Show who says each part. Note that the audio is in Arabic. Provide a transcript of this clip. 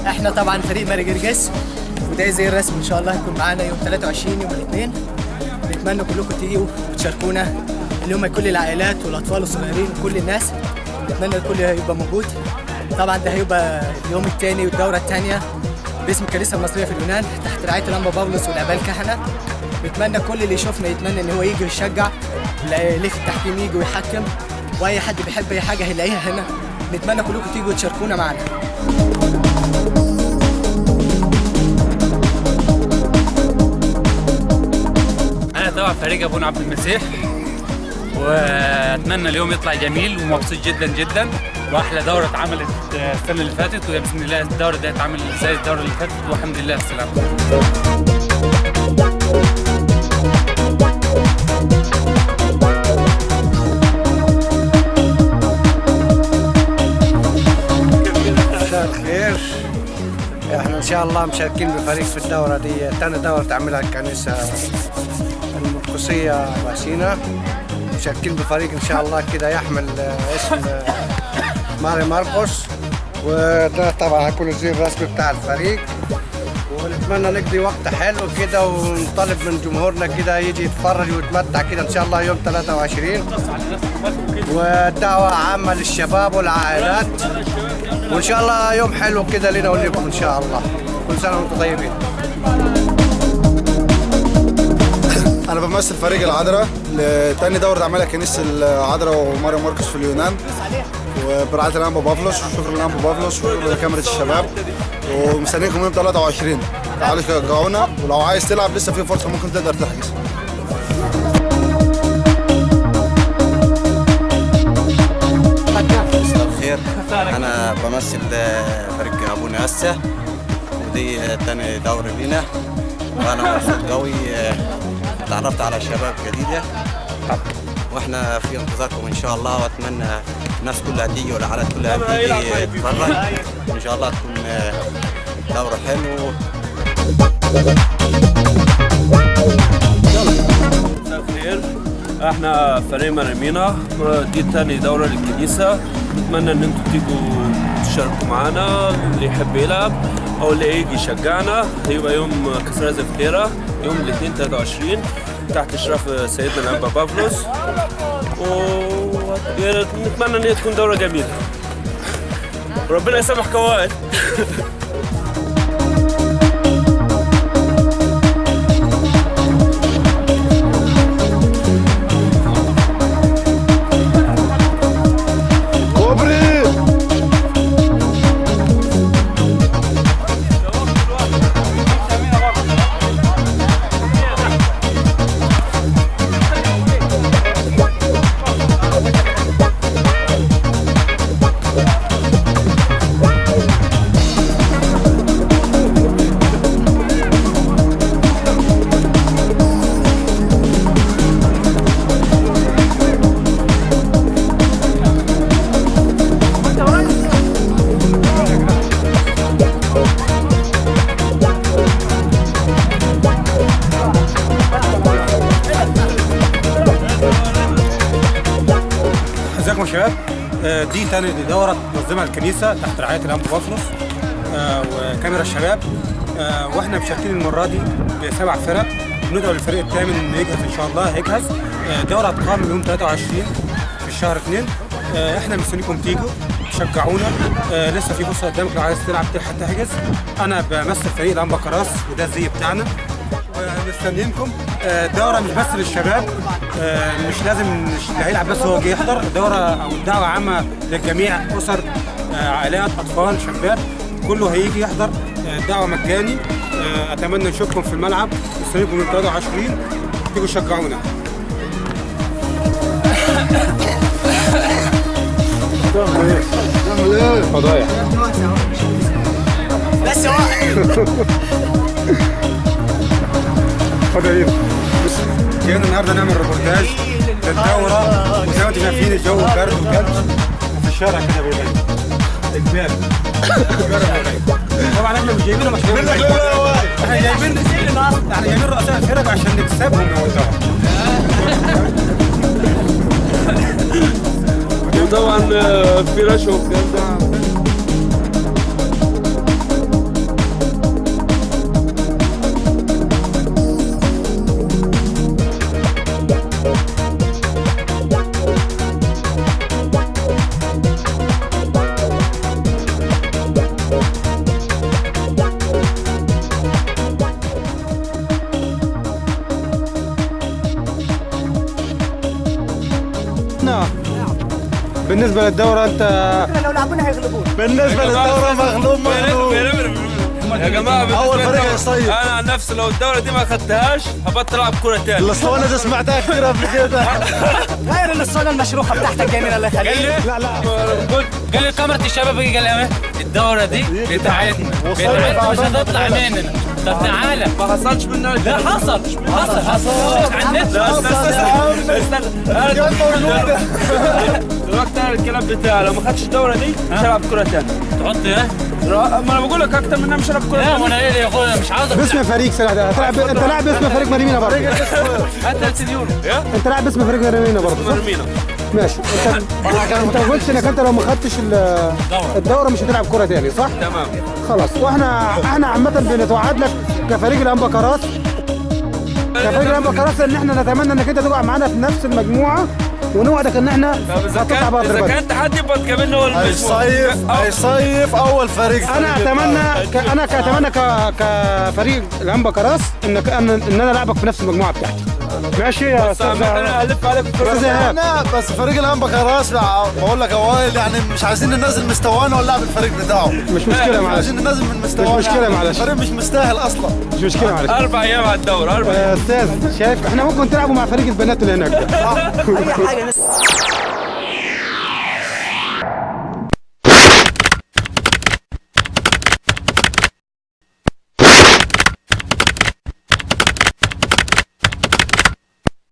Speaker 1: احنا طبعا فريق ماري جرجس، وده زي الرسم ان شاء الله هيكون معانا يوم 23 يوم الاثنين. نتمنى كلكم تيجوا وتشاركونا اليوم، كل العائلات والاطفال الصغيرين وكل الناس. نتمنى الكل يبقى موجود. طبعا ده هيبقى اليوم الثاني والدوره الثانيه باسم الكنيسه المصريه في اليونان تحت رعايه الانبا بابلس والاباء الكهنه. نتمنى كل اللي يشوفنا يتمنى ان هو يجي ويشجع، اللي في التحكيم يجي ويحكم، واي حد بيحب اي حاجه هيلاقيها هنا. نتمنى كلكم تيجوا وتشاركونا معنا.
Speaker 2: أنا طبعا فريق أبونا عبد المسيح، وأتمنى اليوم يطلع جميل ومبسوط جدا جدا، وأحلى دورة اتعملت السنة اللي فاتت، وبإذن الله الدورة دي هتعمل زي الدورة اللي فاتت، والحمد لله على السلامة.
Speaker 3: مساء الخير. احنا ان شاء الله مشاركين بفريق في الدوره دي، ثاني دوره تعملها الكنيسه المرقسيه باسينا. مشاركين بفريق ان شاء الله كده يحمل اسم ماري ماركوس، وده طبعا هيكون الزي الرسمي بتاع الفريق. ونتمنى نقضي وقت حلو كده، ونطالب من جمهورنا كده يجي يتفرج ويتمتع كده ان شاء الله يوم 23. ودعوه عامه للشباب والعائلات، وان شاء الله يوم حلو كده لنا ولكم ان شاء الله. كل سنه وانتم طيبين.
Speaker 4: انا بمثل فريق العذراء لتاني دوره عملها كنيسه العذراء وماريو ماركوس في اليونان، وبرعايه الانبا بافلوس. وشكرا للانبا بافلوس وشكرا لكاميرا الشباب، ومستنيكم يوم 23. تعالوا شجعونا، ولو عايز تلعب لسه في فرصه ممكن تقدر تحجز.
Speaker 5: مساء الخير. انا بمثل فريق ابونا هسه، ودي تاني دوري لينا، وانا مبسوط قوي. تعرفت على شباب جديده، واحنا في انتظاركم ان شاء الله. واتمنى الناس كلها تيجي والعائلات كلها تيجي تتفرج، ان شاء الله تكون دوره حلوه.
Speaker 6: مساء الخير. احنا فريق مريمينا، دي تاني دورة للكنيسة. نتمنى ان انتوا تيجوا تشاركوا معانا، اللي يحب يلعب او اللي يجي يشجعنا. هيبقى يوم كسرة زفتيرة يوم الاثنين 23 تحت اشراف سيدنا الانبا بافلوس، ونتمنى ان هي تكون دورة جميلة. ربنا يسامح كوائل.
Speaker 7: ازيكم يا شباب. دي تاني دوره تنظمها الكنيسه تحت رعايه الانبا بافلوس وكاميرا الشباب. واحنا مشاركين المره دي ب7 فرق. ندعو للفريق الثامن انه يجهز ان شاء الله. هيجهز. دوره هتقام يوم 23 في الشهر 2. احنا مستنيكم تيجوا تشجعونا. لسه في فرصه قدامك لو عايز تلعب تحجز. انا بمثل فريق الانبا كراس، وده الزي بتاعنا. مستنيينكم. دورة مش بس للشباب، مش لازم اللي هيلعب بس هو جاي يحضر. دورة أو دعوة عامة للجميع، أسر، عائلات، أطفال، شباب، كله هيجي يحضر. الدعوه مجاني. اتمنى نشوفكم في الملعب مستنيكم من 23 تيجوا تشجعونا. فضايح
Speaker 1: بس واحد.
Speaker 7: اتفضل. بص جينا النهارده نعمل ريبورتاج للدوره، وزي ما انتم شايفين الجو برد وثلج وفي الشارع كده بيضايق اجباري. طبعا احنا مش جايبينه مش جايبين احنا جايبين رؤساء الفرق عشان نكسبهم يا
Speaker 6: وطبعا في رشوه والكلام ده.
Speaker 7: بالنسبه للدوره انت
Speaker 1: لو لعبونا هيغلبونا.
Speaker 4: بالنسبه للدوره مغلوب
Speaker 6: يا جماعه
Speaker 4: اول فريق يصيف.
Speaker 6: انا عن نفسي لو الدوره دي ما خدتهاش هبطل العب كوره تاني.
Speaker 4: الاسطوانه دي سمعتها كتير قبل كده.
Speaker 1: غير الاسطوانه المشروخه بتاعتك جميله الله يخليك.
Speaker 7: لا
Speaker 2: قال لي كاميرا الشباب يجي قال لي الدوره دي بتاعتنا مش هتطلع مننا. طب تعالى
Speaker 6: ما حصلش منها.
Speaker 2: لا حصل على النت.
Speaker 6: دلوقتي انا الكلام بتاعي لو ما خدتش الدوره دي مش هلعب كوره تاني.
Speaker 2: تحط ايه؟
Speaker 6: ما انا بقول لك اكتر منها مش هلعب كوره
Speaker 2: لا
Speaker 6: تاني.
Speaker 2: وانا ايه يا اخويا مش عاوز
Speaker 7: باسم فريق سلاح هتلعب. انت لاعب باسم فريق مريمينا برضه.
Speaker 2: هات 3 يورو.
Speaker 7: انت لاعب باسم فريق مريمينا برضه صح؟
Speaker 6: مرمينا.
Speaker 7: ماشي. انت ما قلتش انك انت لو ما خدتش الدوره مش هتلعب كوره تاني صح؟
Speaker 6: تمام.
Speaker 7: خلاص. احنا عامه بنتوعد لك كفريق الانبكرات ان احنا نتمنى انك انت تقع معانا في نفس المجموعه، ونوعدك ان احنا هتطلع بقى
Speaker 6: اذا كان تحدي يبقى تقابلنا هو
Speaker 4: هيصيف اول فريق.
Speaker 7: انا اتمنى كفريق الانبكراس ان انا العبك في نفس المجموعه بتاعتي. ماشي يا استاذ.
Speaker 6: انا الف عليك
Speaker 4: بس فريق الانبكراس بقول لك اوائل يعني مش عايزين ننزل مستوانا ونلعب الفريق بتاعه.
Speaker 7: مش مشكله معلش.
Speaker 4: عايزين ننزل من مستوانا.
Speaker 7: مش مشكله معلش.
Speaker 4: الفريق مش مستاهل اصلا.
Speaker 7: مش مشكله معلش.
Speaker 6: 4 ايام على الدورة. 4
Speaker 7: يا استاذ شايف احنا ممكن تلعبوا مع فريق البنات اللي هناك ده.
Speaker 1: اي حاجه